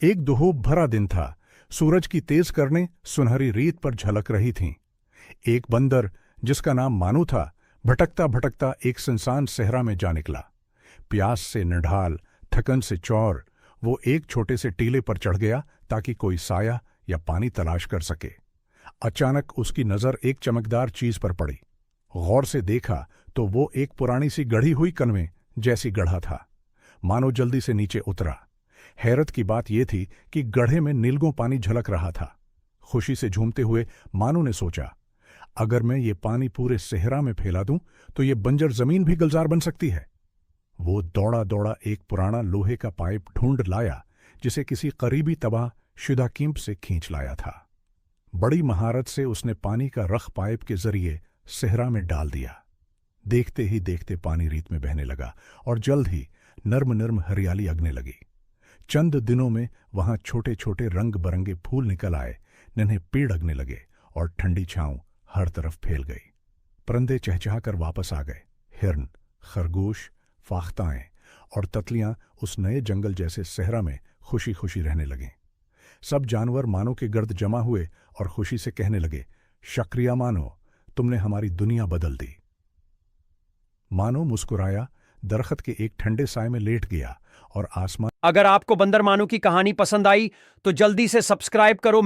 एक दुहूब भरा दिन था। सूरज की तेज करनें सुनहरी रेत पर झलक रही थीं। एक बंदर, जिसका नाम मानू था, भटकता भटकता एक सुनसान सहरा में जा निकला। प्यास से निढाल, थकन से चौर, वो एक छोटे से टीले पर चढ़ गया ताकि कोई साया या पानी तलाश कर सके। अचानक उसकी नजर एक चमकदार चीज पर पड़ी। गौर से देखा तो वो एक पुरानी सी गढ़ी हुई कनवे जैसी गढ़ा था। मानो जल्दी से नीचे उतरा। हैरत की बात यह थी कि गढ़े में नीलगों पानी झलक रहा था। खुशी से झूमते हुए मानो ने सोचा, अगर मैं ये पानी पूरे सेहरा में फैला दूं तो ये बंजर जमीन भी गुलजार बन सकती है। वो दौड़ा दौड़ा एक पुराना लोहे का पाइप ढूंढ लाया, जिसे किसी करीबी तबाह शुदा कीमत से खींच लाया था। बड़ी महारत से उसने पानी का रख पाइप के जरिए सेहरा में डाल दिया। देखते ही देखते पानी रीत में बहने लगा और जल्द ही नर्म नर्म हरियाली अगने लगी। चंद दिनों में वहां छोटे छोटे रंग बरंगे फूल निकल आए, नन्हे पेड़ अगने लगे और ठंडी छांव हर तरफ फैल गई। परिंदे चहचहाकर वापस आ गए। हिरन, खरगोश, फाख्ताएं और ततलियां उस नए जंगल जैसे सहरा में खुशी खुशी रहने लगे। सब जानवर मानो के गर्द जमा हुए और खुशी से कहने लगे, शुक्रिया मानो, तुमने हमारी दुनिया बदल दी। मानो मुस्कुराया, दरख्त के एक ठंडे साए में लेट गया और आसमान। अगर आपको बंदर मानू की कहानी पसंद आई तो जल्दी से सब्सक्राइब करो।